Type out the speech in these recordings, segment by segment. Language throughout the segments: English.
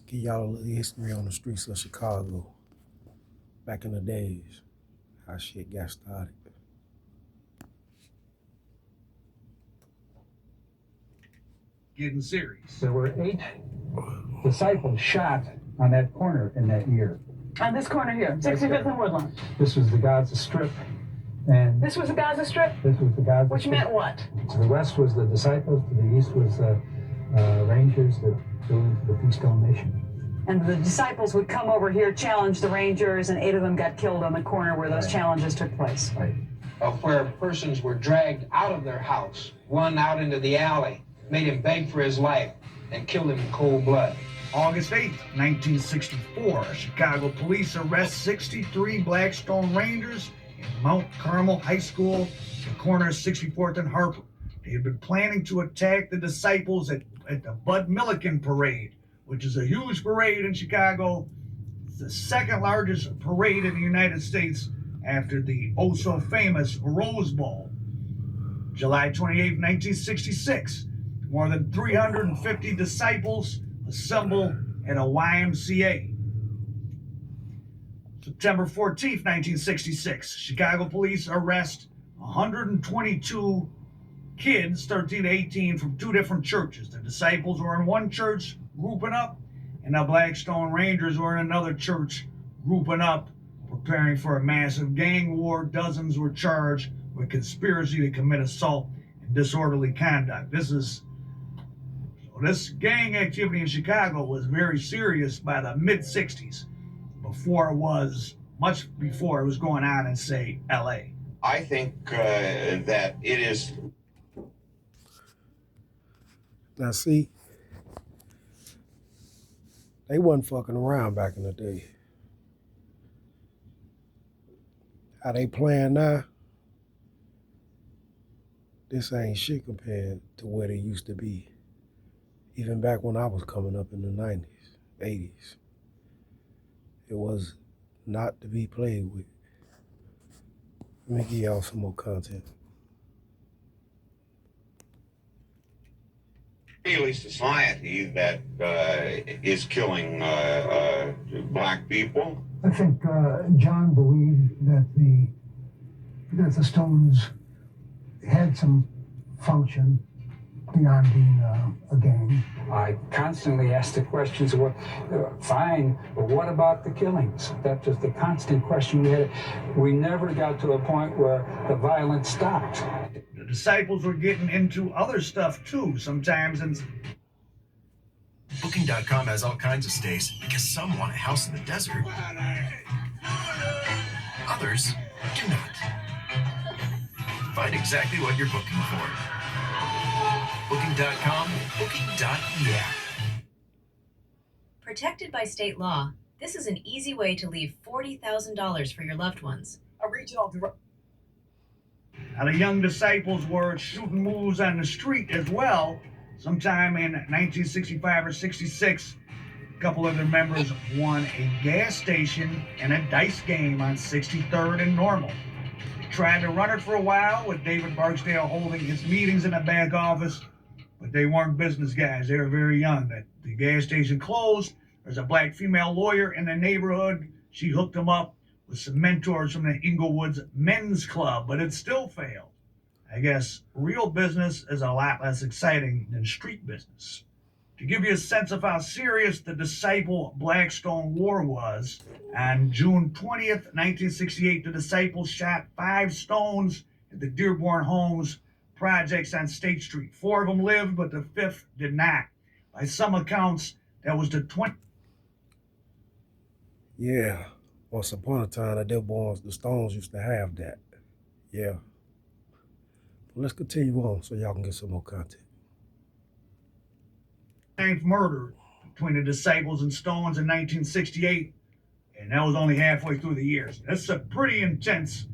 Give y'all a little history on the streets of Chicago. Back in the days, how shit got started. Getting serious. There were 8 disciples shot on that corner in that year. On this corner here, 65th and Woodland. This was the Gaza Strip, and This was the Gaza Strip? this was the Gaza Which Strip. meant what? To the west was the disciples, to the east was Rangers that flew into the Keystone Nation. And the disciples would come over here, challenge the Rangers, and 8 of them got killed on the corner where those challenges took place. Right. Of where persons were dragged out of their house, one out into the alley, made him beg for his life, and killed him in cold blood. August 8th, 1964, Chicago police arrest 63 Blackstone Rangers in Mount Carmel High School, the corner of 64th and Harper. They had been planning to attack the disciples at the Bud Milliken Parade, which is a huge parade in Chicago. It's the second largest parade in the United States after the oh-so-famous Rose Bowl. July 28, 1966, more than 350 disciples assemble at a YMCA. September 14th, 1966, Chicago police arrest 122 kids, 13 to 18, from 2 different churches. The disciples were in one church grouping up, and the Blackstone Rangers were in another church grouping up, preparing for a massive gang war. Dozens were charged with conspiracy to commit assault and disorderly conduct. This gang activity in Chicago was very serious by the mid-60s, much before it was going on in, say, LA. I think that it is. Now see, they wasn't fucking around back in the day. How they playing now, this ain't shit compared to where they used to be. Even back when I was coming up in the 90s, 80s. It was not to be played with. Let me give y'all some more content. Israeli society that is killing black people. I think John believed that the Stones had some function beyond being a gang. I constantly asked the questions, well, fine, but what about the killings? That was the constant question we had. We never got to a point where the violence stopped. The disciples were getting into other stuff too, sometimes. And Booking.com has all kinds of stays because some want a house in the desert. Others do not. Find exactly what you're booking for. Booking.com, booking.yeah. Protected by state law, this is an easy way to leave $40,000 for your loved ones. A regional Now, the young disciples were shooting moves on the street as well. Sometime in 1965 or 66, a couple of their members won a gas station and a dice game on 63rd and Normal. They tried to run it for a while with David Barksdale holding his meetings in the back office, but they weren't business guys. They were very young. The gas station closed. There's a black female lawyer in the neighborhood. She hooked them up with some mentors from the Inglewoods Men's Club, but it still failed. I guess real business is a lot less exciting than street business. To give you a sense of how serious the Disciple Blackstone War was, on June 20th, 1968, the Disciples shot 5 Stones at the Dearborn Homes projects on State Street. 4 of them lived, but the 5th did not. By some accounts, that was the 20th. Yeah, once upon a time, the Stones used to have that. Yeah. But let's continue on so y'all can get some more content. 9th murder between the Disciples and Stones in 1968, and that was only halfway through the years. That's a pretty intense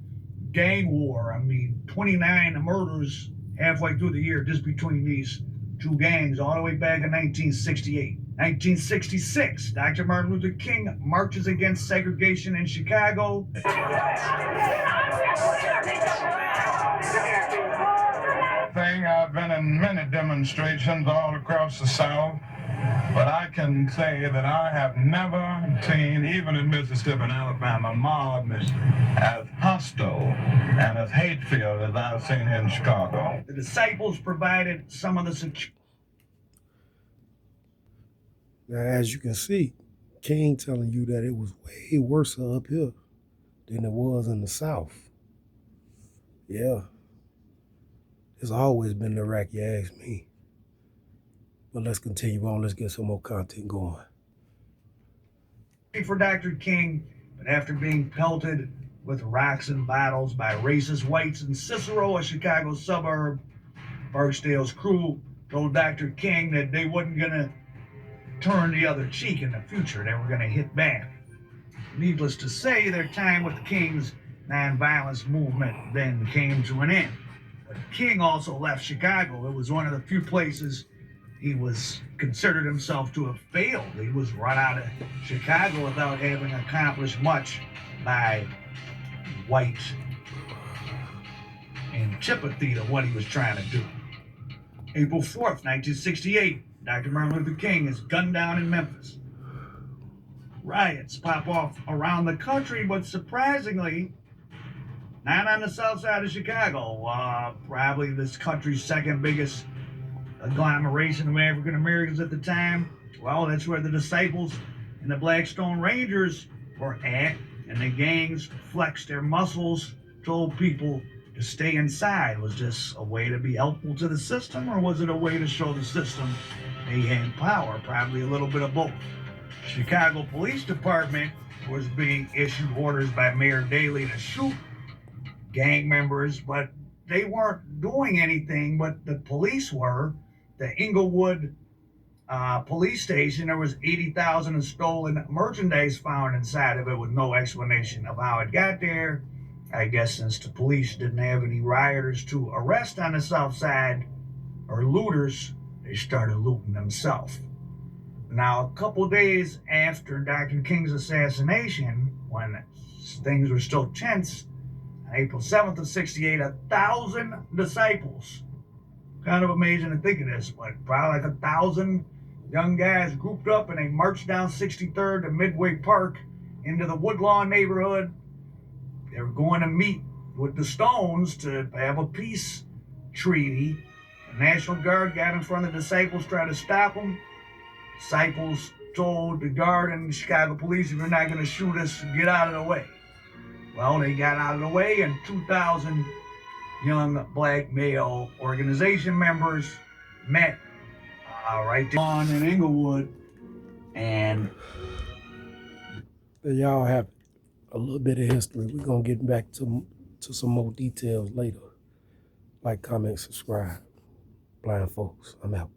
gang war. I mean, 29 murders halfway through the year just between these 2 gangs, all the way back in 1968. 1966, Dr. Martin Luther King marches against segregation in Chicago. I've been in many demonstrations all across the South. But I can say that I have never seen, even in Mississippi and Alabama, mob as hostile and as hate-filled as I've seen here in Chicago. The disciples provided some of the security. Now, as you can see, King telling you that it was way worse up here than it was in the South. Yeah. It's always been Iraq, you ask me. But let's continue on. Let's get some more content going. For Dr. King, but after being pelted with rocks and bottles by racist whites in Cicero, a Chicago suburb, Barksdale's crew told Dr. King that they wasn't going to turn the other cheek in the future. They were going to hit back. Needless to say, their time with King's nonviolence movement then came to an end. But King also left Chicago. It was one of the few places he was considered himself to have failed. He was run out of Chicago without having accomplished much by white antipathy to what he was trying to do. April 4th, 1968, Dr. Martin Luther King is gunned down in Memphis. Riots pop off around the country, but surprisingly, not on the south side of Chicago. Probably this country's second biggest agglomeration of African Americans at the time. Well, that's where the disciples and the Blackstone Rangers were at, and the gangs flexed their muscles, told people to stay inside. Was this a way to be helpful to the system, or was it a way to show the system they had power? Probably a little bit of both. Chicago Police Department was being issued orders by Mayor Daley to shoot gang members, but they weren't doing anything, but the police were. The Inglewood police station, there was 80,000 of stolen merchandise found inside of it with no explanation of how it got there. I guess since the police didn't have any rioters to arrest on the south side, or looters, they started looting themselves. Now, a couple days after Dr. King's assassination, when things were still tense, on April 7th of 68, 1,000 disciples, kind of amazing to think of this, but probably like 1,000 young guys grouped up and they marched down 63rd to Midway Park into the Woodlawn neighborhood. They were going to meet with the Stones to have a peace treaty. The National Guard got in front of the disciples, tried to stop them. Disciples told the guard and the Chicago police, if you're not going to shoot us, get out of the way. Well, they got out of the way, and 2,000 young black male organization members met right on in Inglewood, and There y'all have a little bit of history. We're going to get back to some more details later. Like, comment, subscribe. Blind folks, I'm out.